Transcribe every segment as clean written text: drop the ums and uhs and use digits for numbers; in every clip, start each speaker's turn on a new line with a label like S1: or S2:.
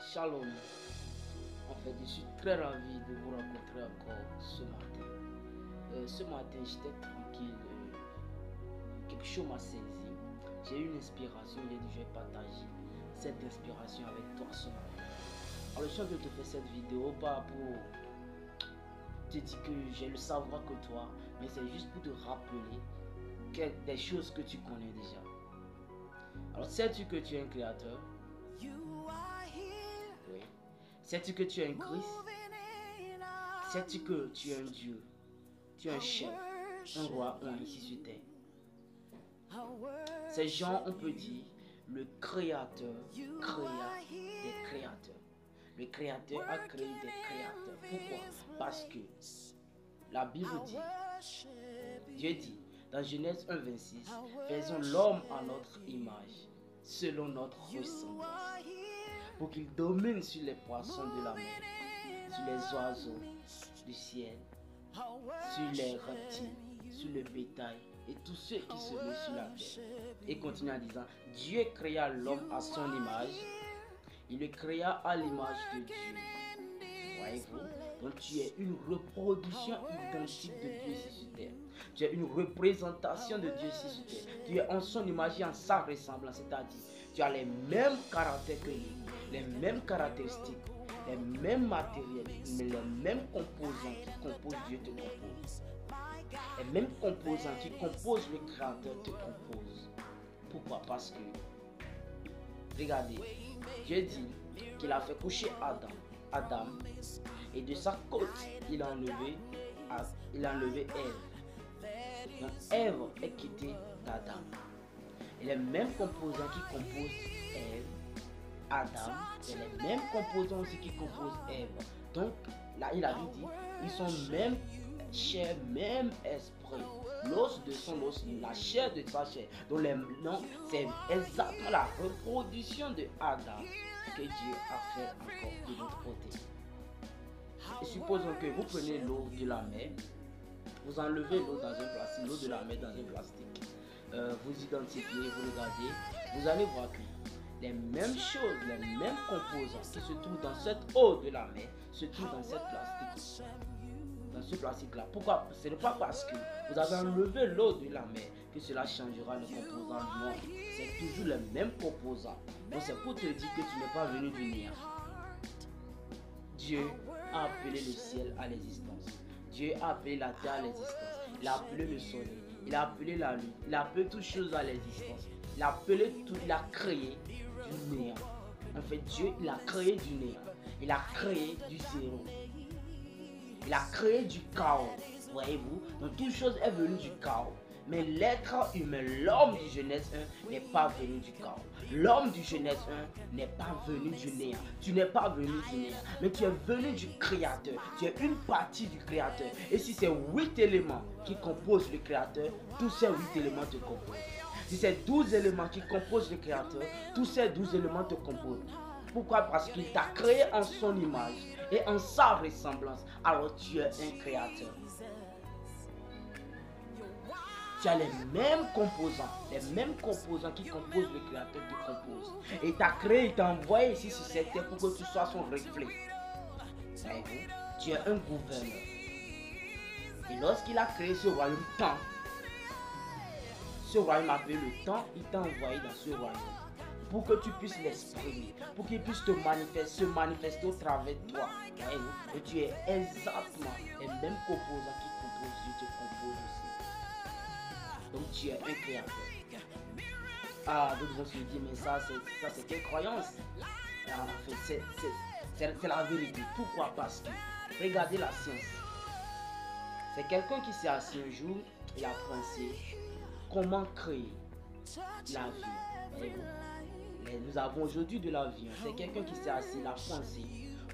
S1: Shalom. En fait, je suis très ravi de vous rencontrer encore ce matin. Ce matin, j'étais tranquille. Quelque chose m'a saisi. J'ai eu une inspiration. J'ai dit, je vais partager cette inspiration avec toi ce matin. Alors, le chef de te faire cette vidéo, pas pour te dire que j'ai le savoir que toi, mais c'est juste pour te rappeler des choses que tu connais déjà. Alors, sais-tu que tu es un créateur? Oui. Sais-tu que tu es un Christ? Sais-tu que tu es un Dieu? Tu es un chef, un roi, un ici sur terre. Ces gens, on peut dire, le créateur créa des créateurs. Le créateur a créé des créateurs. Pourquoi? Parce que la Bible dit, Dieu dit, dans Genèse 1,26, faisons l'homme à notre image, selon notre ressemblance, pour qu'il domine sur les poissons de la mer, sur les oiseaux du ciel, sur les reptiles, sur le bétail et tous ceux qui se meuvent sur la terre. Et continue en disant, Dieu créa l'homme à son image, il le créa à l'image de Dieu. Voyez-vous? Donc tu es une reproduction identique de Dieu ici sur terre. Tu es une représentation de Dieu ici sur terre. Tu es en son image et en sa ressemblance, c'est-à-dire tu as les mêmes caractères que lui, les mêmes caractéristiques, les mêmes matériels, mais les mêmes composants qui composent Dieu te composent. Les mêmes composants qui composent le Créateur te composent. Pourquoi? Parce que, regardez, Dieu dit qu'il a fait coucher Adam, et de sa côte, il a enlevé Ève. Donc Ève est quittée d'Adam. Et les mêmes composants qui composent Adam, c'est les mêmes composants aussi qui composent Ève. Donc là, il avait dit, ils sont même chair, même esprit. L'os de son os, la chair de sa chair. Donc c'est exactement la reproduction de Adam que Dieu a fait encore de l'autre côté. Et supposons que vous prenez l'eau de la mer, vous enlevez l'eau dans un plastique, l'eau de la mer dans un plastique. Vous identifiez, vous regardez, vous allez voir que les mêmes choses, les mêmes composants qui se trouvent dans cette eau de la mer se trouvent dans cette plastique. Dans ce plastique-là. Pourquoi? Ce n'est pas parce que vous avez enlevé l'eau de la mer que cela changera le composant. Non, c'est toujours les mêmes composants. Donc c'est pour te dire que tu n'es pas venu du néant. Dieu a appelé le ciel à l'existence. Dieu a appelé la terre à l'existence. Il a appelé le soleil. Il a appelé la lune. Il a appelé toutes choses à l'existence. Il a appelé tout. Il a créé du néant. En fait, Dieu, il a créé du néant. Il a créé du zéro. Il a créé du chaos. Voyez-vous? Donc toute chose est venue du chaos. Mais l'être humain, l'homme du Genèse 1 n'est pas venu du chaos. L'homme du Genèse 1 n'est pas venu du néant. Tu n'es pas venu du néant, mais tu es venu du Créateur. Tu es une partie du Créateur. Et si c'est 8 éléments qui composent le Créateur, tous ces 8 éléments te composent. Si c'est 12 éléments qui composent le Créateur, tous ces 12 éléments te composent. Pourquoi? Parce qu'il t'a créé en son image et en sa ressemblance. Alors tu es un créateur. Tu as les mêmes composants qui composent le créateur te composent. Et il t'a créé, il t'a envoyé ici sur cette terre pour que tu sois son reflet. Tu es un gouverneur. Et lorsqu'il a créé ce royaume temps, ce royaume appelé le temps, il t'a envoyé dans ce royaume pour que tu puisses l'exprimer, pour qu'il puisse se manifester au travers de toi. Et tu es exactement les mêmes composants qui composent Dieu te composent aussi. Donc tu es un créateur. Ah, d'autres vont se dire, mais ça c'est quelle croyance? En fait, c'est la vérité. Pourquoi? Parce que, regardez la science. C'est quelqu'un qui s'est assis un jour et a pensé comment créer la vie. Nous avons aujourd'hui de la vie. C'est quelqu'un qui s'est assis, il a pensé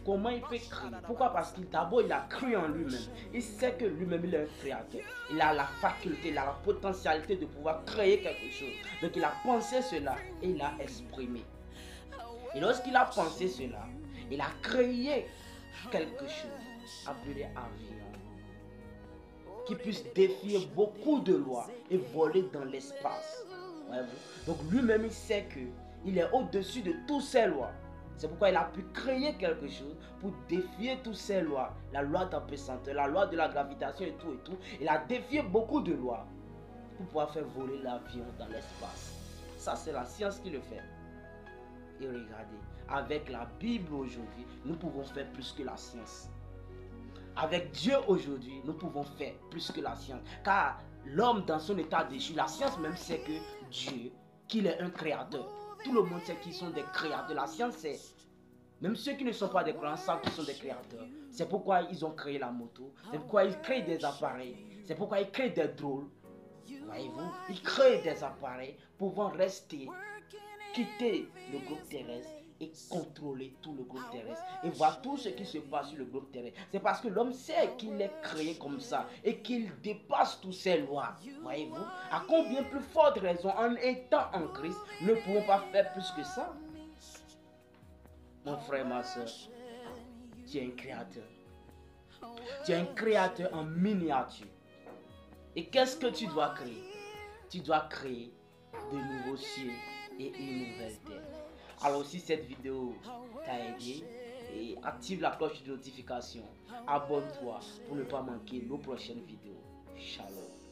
S1: comment il peut créer. Pourquoi? Parce qu'il d'abord il a cru en lui-même. Il sait que lui-même il est un créateur. Il a la faculté, il a la potentialité de pouvoir créer quelque chose. Donc il a pensé cela et il a exprimé. Et lorsqu'il a pensé cela, il a créé quelque chose appelé avion, qui puisse défier beaucoup de lois et voler dans l'espace. Donc lui-même il sait que il est au-dessus de toutes ces lois. C'est pourquoi il a pu créer quelque chose pour défier toutes ces lois. La loi d'empessanteur, la loi de la gravitation et tout. Il a défié beaucoup de lois pour pouvoir faire voler l'avion dans l'espace. Ça, c'est la science qui le fait. Et regardez, avec la Bible aujourd'hui, nous pouvons faire plus que la science. Avec Dieu aujourd'hui, nous pouvons faire plus que la science. Car l'homme dans son état déchu, la science même sait que Dieu, qu'il est un créateur. Tout le monde sait qu'ils sont des créateurs. La science sait. Même ceux qui ne sont pas des croyants savent qu'ils sont des créateurs. C'est pourquoi ils ont créé la moto. C'est pourquoi ils créent des appareils. C'est pourquoi ils créent des drones. Voyez-vous, ils créent des appareils pouvant rester, quitter le globe terrestre et contrôler tout le globe terrestre et voir tout ce qui se passe sur le globe terrestre. C'est parce que l'homme sait qu'il est créé comme ça et qu'il dépasse toutes ces lois. Voyez-vous, à combien plus forte raison, en étant en Christ, ne pouvons pas faire plus que ça. Mon frère, ma soeur, tu es un créateur. Tu es un créateur en miniature. Et qu'est-ce que tu dois créer? Tu dois créer de nouveaux cieux et une nouvelle terre. Alors si cette vidéo t'a aidé, et active la cloche de notification. Abonne-toi pour ne pas manquer nos prochaines vidéos. Shalom.